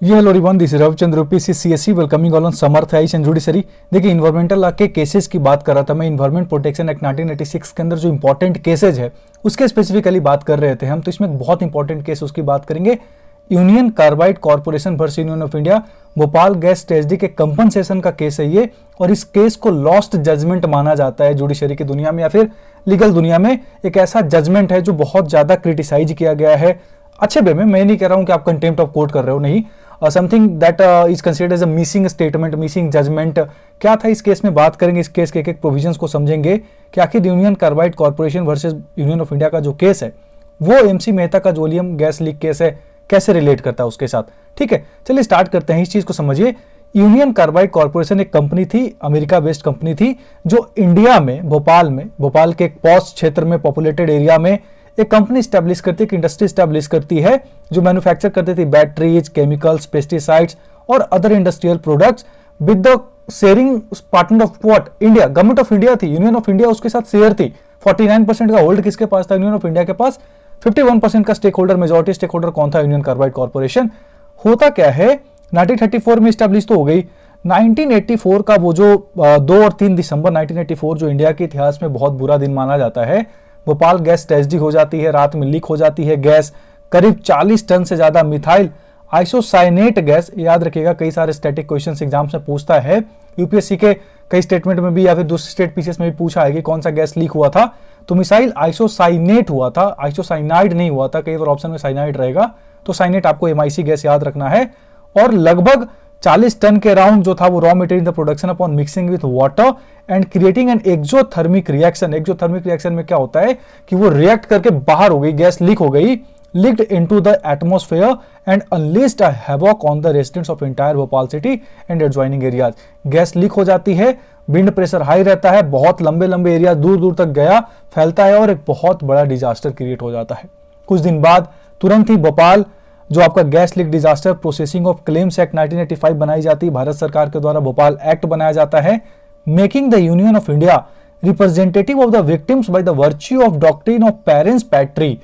ये hello everyone, this is Ravichandra UPSC CSC welcoming all on Samarth IAS and judiciary. देखिए, environmental law के cases की बात कर रहा था मैं। इन्वायरमेंट प्रोटेक्शन एक्ट 1986 के अंदर जो इंपॉर्टेंट केसेज है उसके स्पेसिफिकली बात कर रहे थे हम। तो इसमें बहुत इंपॉर्टेंट केस उसकी बात करेंगे। Union Carbide corporation versus Union of India, Bhopal gas tragedy के कंपनसेशन का केस है ये। और इस केस को लॉस्ट जजमेंट माना जाता है जुडिशरी की दुनिया में या फिर लीगल दुनिया में। एक ऐसा जजमेंट है जो बहुत ज्यादा क्रिटिसाइज किया गया है अच्छे वे में। मैं नहीं कह रहा हूं कि आप कंटेम्प्ट ऑफ कोर्ट कर रहे हो, नहीं। Something that is considered as a missing statement, missing judgement. क्या था इस केस में, बात करेंगे। इस केस के एक प्रोविजंस को समझेंगे कि आखिर union Carbide corporation versus Union of India का जो केस है वो एमसी मेहता का जोलियम गैस लीक केस है, कैसे रिलेट करता है उसके साथ। ठीक है, चलिए स्टार्ट करते हैं। इस चीज को समझिए। यूनियन कार्बाइड कॉर्पोरेशन एक कंपनी थी, अमेरिका बेस्ड कंपनी थी, जो इंडिया में भोपाल के एक पॉश क्षेत्र में, पॉपुलेटेड एरिया में एक कंपनी स्टैब्लिश करती है, एक इंडस्ट्री स्टैब्लिश करती है जो मैन्युफैक्चर करती थी बैटरीज, केमिकल्स, पेस्टिसाइड्स और other industrial products with the sharing partner of what, India. Government of India थी, यूनियन ऑफ इंडिया उसके साथ शेयर थी। 49% का होल्ड किसके पास था? यूनियन ऑफ इंडिया के पास। 51% का stakeholder, majority stakeholder कौन था? Union Carbide Corporation. होता क्या है, 1934 में स्टैब्लिश तो हो गई। 1984 का वो जो 2 और 3 दिसंबर 1984 जो इंडिया के इतिहास में बहुत बुरा दिन माना जाता है। भोपाल गैस ट्रेजेडी हो जाती है, रात में लीक हो जाती है गैस। करीब 40 टन से ज्यादा मिथाइल आइसोसाइनेट गैस, याद रखिएगा कई सारे स्टैटिक क्वेश्चंस एग्जाम्स में पूछता है, यूपीएससी के कई स्टेटमेंट में भी या फिर दूसरे स्टेट पीसीएस में भी पूछा है कि कौन सा गैस लीक हुआ था। तो मिसाइल आइसोसाइनेट हुआ था, आइसोसाइनाइड नहीं हुआ था। कई बार ऑप्शन में साइनाइड रहेगा, तो साइनेट आपको एमआईसी गैस याद रखना है। और लगभग 40 टन के अराउंड जो था वो raw material the production upon mixing with water and creating an exothermic reaction. Exothermic reaction में क्या होता है कि वो रिएक्ट करके बाहर हो गई, गैस लीक हो गई, leaked into the atmosphere and unleashed a havoc on the residents of entire Bhopal city and adjoining areas. Gas leak हो जाती है, विंड प्रेशर हाई रहता है, बहुत लंबे लंबे एरिया दूर दूर तक गया फैलता है और एक बहुत बड़ा डिजास्टर क्रिएट हो जाता है। कुछ दिन बाद तुरंत ही भोपाल जो आपका gas leak disaster processing of claims act 1985 बनाई जाती है, भारत सरकार के द्वारा भोपाल एक्ट बनाया जाता है, making the Union of India representative of the victims by the virtue of doctrine of parens patriae.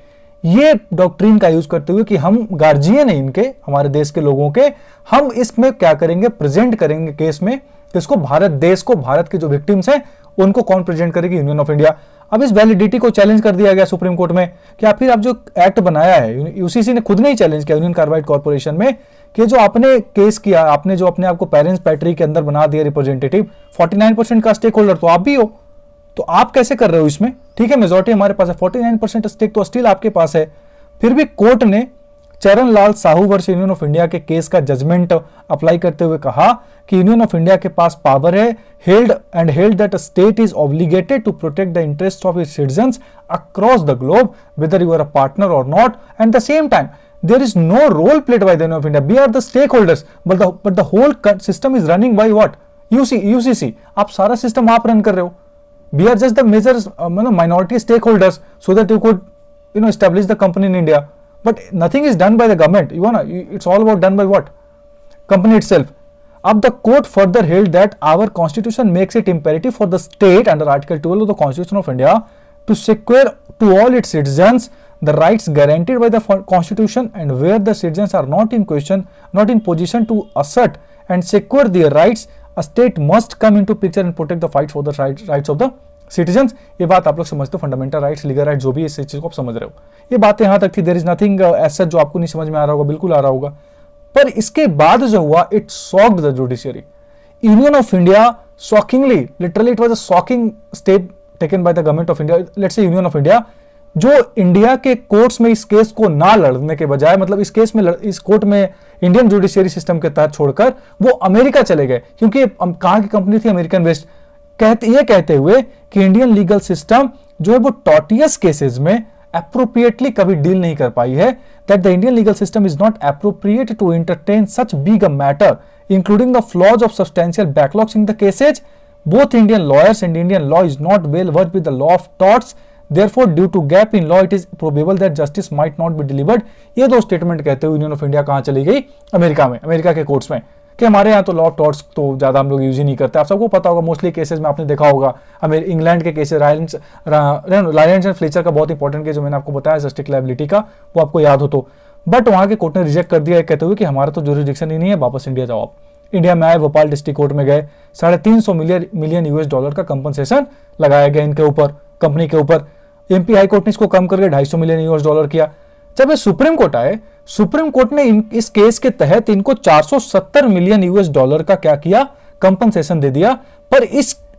ये डॉक्ट्रिन का यूज करते हुए कि हम गार्जियन हैं इनके, हमारे देश के लोगों के, हम इसमें क्या करेंगे, प्रेजेंट करेंगे केस में किसको, भारत देश को, भारत के जो विक्टिम्स हैं उनको कौन प्रेजेंट करेगी, यूनियन ऑफ इंडिया। अब इस वैलिडिटी को चैलेंज कर दिया गया सुप्रीम कोर्ट में कि आप फिर आप जो एक्ट बनाया है, यूसीसी ने खुद नहीं चैलेंज किया यूनियन कार्बाइड कॉर्पोरेशन में, कि जो आपने केस किया, आपने जो अपने आपको पेरेंट्स पैट्री के अंदर बना दिया रिप्रेजेंटेटिव, 49% का स्टेक होल्डर तो आप भी हो, तो आप कैसे कर रहे हो इसमें? ठीक है, मेजॉरिटी हमारे पास है, 49% स्टेक तो स्टिल आपके पास है। फिर भी कोर्ट ने Charan Lal Sahu versus Union of India के केस का जजमेंट अप्लाई करते हुए कहा कि यूनियन ऑफ इंडिया के पास पावर है, held that a state is obligated to protect the interest of its citizens across the globe whether you are a partner or not, and the same time there is no role played by the Union of India. We are the stakeholders, but the whole system is running by what? UCC. आप सारा system आप run कर रहे हो. We are just the major minority stakeholders so that you could establish the company in India. But nothing is done by the government. It's all about done by what? Company itself. अब the court further held that our constitution makes it imperative for the state under Article 12 of the Constitution of India to secure to all its citizens the rights guaranteed by the Constitution, and where the citizens are not in position to assert and secure their rights, a state must come into picture and protect the fight for the rights of the citizens. ये बात आप लोग समझते हो, fundamental rights, legal right, जो भी इस चीज को आप समझ रहे हो, ये बातें यहां तक थी। There is nothing as such जो आपको नहीं समझ में आ रहा होगा, बिल्कुल आ रहा होगा। पर इसके बाद जो हुआ, it shocked the judiciary. Union of India shockingly, literally it was a shocking step taken by the government of India, let's say union of India, जो इंडिया के कोर्ट्स में इस केस को ना लड़ने के बजाय, मतलब इस केस में इस कोर्ट में इंडियन जुडिशियरी सिस्टम के तहत छोड़कर वो अमेरिका चले गए, क्योंकि कहां की कंपनी थी, अमेरिकन वेस्ट। कहते हुए कि इंडियन लीगल सिस्टम जो है वो टॉर्टियस केसेस में एप्रोप्रिएटली कभी डील नहीं कर पाई है, that the Indian legal system is not appropriate to entertain such big a matter including the flaws of substantial backlogs in the cases. Both Indian lawyers and Indian law is not well worth with the law of torts, therefore due to gap in law it is probable that justice might not be delivered। ये दो statement कहते हुए union of India कहां चली गई, America में, America के courts में, कि हमारे यहाँ तो लॉ ऑफ टॉर्ट्स तो ज्यादा हम लोग यूज ही नहीं करते। आप सबको पता होगा, मोस्टली केसेस में आपने देखा होगा, इंग्लैंड के केसेस, लायरेंस एंड फ्लेचर का बहुत इंपॉर्टेंट केस जो मैंने आपको बताया, जस्टिस लायबिलिटी का, वो आपको याद हो तो बट वहां के कोर्ट ने रिजेक्ट कर दिया कहते हुए कि हमारा तो जुरिडिक्शन ही नहीं है, वापस इंडिया जाओ आप। इंडिया में आए, भोपाल डिस्ट्रिक्ट कोर्ट में गए, $350 मिलियन US का कंपनसेशन लगाया गया इनके ऊपर, कंपनी के ऊपर। एमपी हाई कोर्ट ने इसको कम करके $250 मिलियन US किया। जब ये सुप्रीम कोर्ट आए, सुप्रीम कोर्ट ने इस केस के तहत इनको $470 मिलियन US का क्या किया, कंपनसेशन दे दिया। पर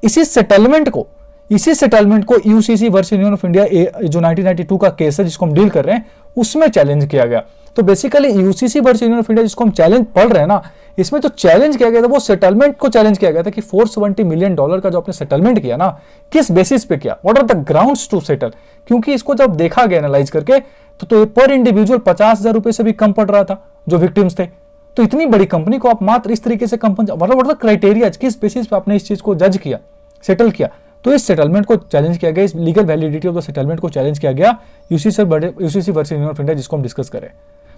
इसी सेटलमेंट को UCC versus Union of India जो 1992 का केस है जिसको हम डील कर रहे हैं, उसमें चैलेंज किया गया। तो basically UCC versus Union of India जिसको हम चैलेंज पढ़ रहे हैं ना, इसमें जो चैलेंज किया गया था वो सेटलमेंट को चैलेंज किया गया था कि $470 मिलियन का जो आपने सेटलमेंट किया ना, किस बेसिस पे किया, what are the grounds to settle. क्योंकि इसको जब देखा गया एनालाइज करके तो पर इंडिविजुअल $50,000 से भी कम पड़ रहा था जो विक्टिम्स थे। तो इतनी बड़ी कंपनी को आप मात्र इस तरीके से व्हाट द क्राइटेरिया, किस बेसिस पे आपने इस चीज को जज किया, सेटल किया। तो इस सेटलमेंट को चैलेंज किया गया, इस legal validity of the settlement को चैलेंज किया गया UCC versus Union of India जिसको हम डिस्कस करें।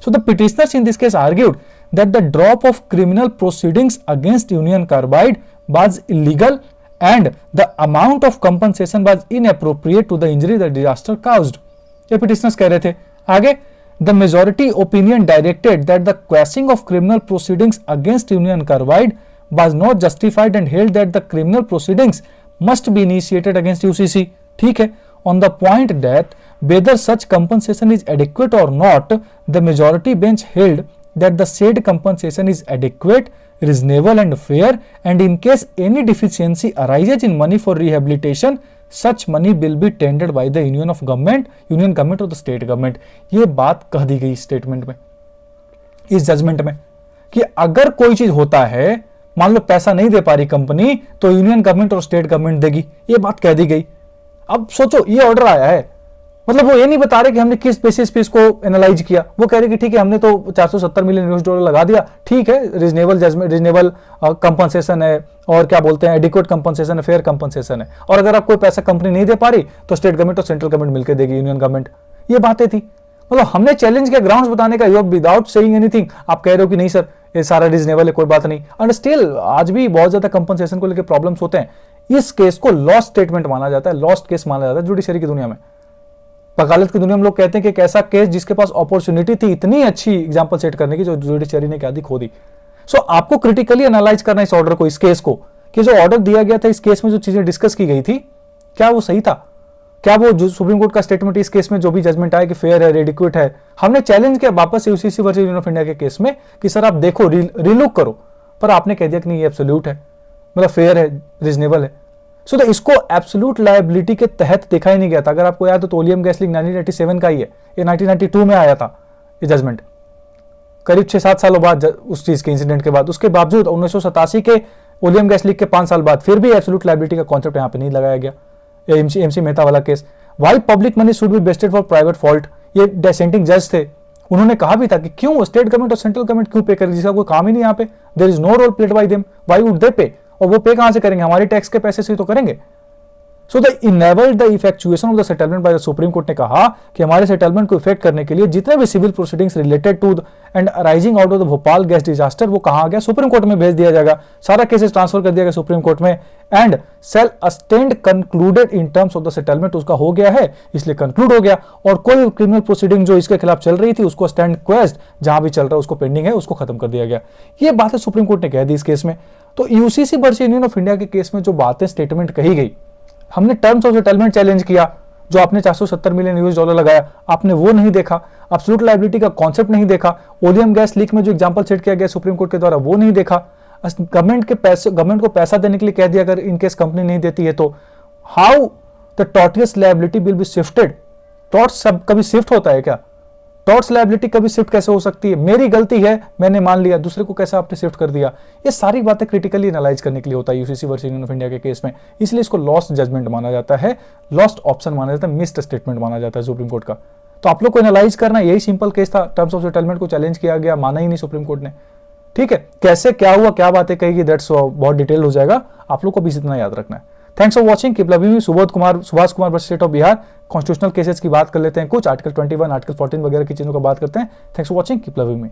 So the petitioners in this case argued that the drop of criminal proceedings against Union Carbide was illegal and the amount of compensation was inappropriate to the injury the disaster caused. ये petitioners कह रहे थे आगे, the majority opinion directed that the quashing of criminal proceedings against Union Carbide was not justified and held that the criminal proceedings must be initiated against UCC. ठीक है, on the point that whether such compensation is adequate or not, the majority bench held that the said compensation is adequate, reasonable and fair, and in case any deficiency arises in money for rehabilitation, such money will be tendered by the union government or the state government. ये बात कह दी गई statement में, इस judgement में, कि अगर कोई चीज होता है, मान लो पैसा नहीं दे पा रही कंपनी, तो यूनियन गवर्नमेंट और स्टेट गवर्नमेंट देगी, ये बात कह दी गई। अब सोचो, ये ऑर्डर आया है, मतलब वो ये नहीं बता रहे कि हमने किस बेसिस पे इसको एनालाइज किया, वो कह रहे कि ठीक है हमने तो $470 मिलियन लगा दिया, ठीक है, रीजनेबल जजमेंट, रीजनेबल कंपनसेशन है, और क्या बोलते हैं एडिक्वेट कंपनसेशन है, फेयर कंपनसेशन है, और अगर आप कोई पैसा कंपनी नहीं दे पा रही तो स्टेट गवर्नमेंट और सेंट्रल गवर्नमेंट मिलकर देगी, यूनियन गवर्नमेंट। ये बातें थी, मतलब हमने चैलेंज किया ग्राउंड्स बताने का, यू विदाउट सेइंग एनीथिंग आप कह रहे हो कि नहीं सर ये सारा रीजनेबल है, कोई बात नहीं। एंड स्टिल आज भी बहुत ज्यादा कंपनसेशन को लेकर प्रॉब्लम्स होते हैं। इस केस को लॉस्ट स्टेटमेंट माना जाता है, लॉस्ट केस माना जाता है जुडिशरी की दुनिया में। वकालत की दुनिया में लोग कहते हैं कि एक ऐसा केस जिसके पास अपॉर्चुनिटी थी इतनी अच्छी एग्जांपल सेट करने की, जो जुडिशरी ने क्या दी, खो दी। सो आपको क्रिटिकली एनालाइज करना इस ऑर्डर को, इस केस को, कि जो ऑर्डर दिया गया था इस केस में जो चीजें डिस्कस की गई थी, क्या वो सही था? क्या वो जो सुप्रीम कोर्ट का स्टेटमेंट इस केस में जो भी जजमेंट आया कि फेयर है, एडिक्वेट है, हमने चैलेंज किया वापस UCC versus Union of India के केस में कि सर आप देखो, रिलुक करो, पर आपने कह दिया कि नहीं ये एब्सोल्यूट है, मतलब फेयर है, रीजनेबल है। सो तो इसको एब्सोल्यूट लायबिलिटी के तहत देखा ही नहीं गया था। अगर आपको याद हो तो ओलियम गैस लीक 1987 का ही है, ये 1992 में आया था ये जजमेंट, करीब 6-7 सालों बाद उस चीज के इंसिडेंट के बाद। उसके बावजूद 1987 के ओलियम गैस लीक के 5 साल बाद फिर भी एब्सोल्यूट लायबिलिटी का कॉन्सेप्ट यहाँ पे नहीं लगाया गया। एमसी मेहता वाला case, why public money should be vested for private fault, ये डिसेंटिंग जज थे, उन्होंने कहा भी था कि क्यों स्टेट गवर्नमेंट और सेंट्रल गवर्नमेंट क्यों पे करेगी, जिसका कोई काम ही नहीं यहाँ पे, there is no role played by them, why would they pay, और वो पे कहां से करेंगे, हमारे टैक्स के पैसे से ही तो करेंगे। So the enabled the effectuation of the settlement by the Supreme Court ने कहा कि हमारे सेटलमेंट को इफेक्ट करने के लिए जितने भी civil proceedings related to and arising out of the Bhopal gas disaster, वो कहा गया सुप्रीम कोर्ट में भेज दिया जाएगा, सारा केसेस ट्रांसफर कर दिया गया सुप्रीम कोर्ट में, and sale ascend concluded in terms of the settlement, उसका हो गया है इसलिए कंक्लूड हो गया, और कोई क्रिमिनल प्रोसीडिंग जो इसके खिलाफ चल रही थी उसको स्टैंड क्वेस्ट जहां भी चल रहा है उसको पेंडिंग है, उसको खत्म कर दिया गया। ये बातें सुप्रीम कोर्ट ने कह दी इस केस में। तो UCC versus Union of India के केस में जो बातें स्टेटमेंट कही गई, हमने टर्म्स ऑफ सेटलमेंट चैलेंज किया, जो आपने $470 मिलियन लगाया, आपने वो नहीं देखा, एब्सोल्यूट लायबिलिटी का कॉन्सेप्ट नहीं देखा, ओलियम गैस लीक में जो एग्जांपल सेट किया गया सुप्रीम कोर्ट के द्वारा वो नहीं देखा, गवर्नमेंट को पैसा देने के लिए कह दिया अगर इनकेस कंपनी नहीं देती है तो how the tortious liability will be shifted. Torts सब कभी शिफ्ट होता है क्या? टॉर्ट्स लायबिलिटी कभी शिफ्ट कैसे हो सकती है? मेरी गलती है, मैंने मान लिया, दूसरे को कैसे आपने शिफ्ट कर दिया? ये सारी बातें क्रिटिकली एनालाइज करने के लिए होता है UCC versus Union of India के केस में, इसलिए इसको लॉस्ट जजमेंट माना जाता है, लॉस्ट ऑप्शन माना जाता है, मिस्ड स्टेटमेंट माना जाता है सुप्रीम कोर्ट का। तो आप लोग को एनालाइज करना, यही सिंपल केस था, टर्म्स ऑफ सेटलमेंट को चैलेंज किया गया, माना ही नहीं सुप्रीम कोर्ट ने। ठीक है, कैसे क्या हुआ, क्या बातें कहेगी, दैट्स बहुत डिटेल हो जाएगा, आप लोग को भी इतना याद रखना है। Thanks for watching, keep loving me. Subhash Kumar state of Bihar, constitutional cases की बात कर लेते हैं, कुछ आर्टिकल 21, आर्टिकल 14 वगैरह की चीजों का बात करते हैं। Thanks for watching, keep loving me.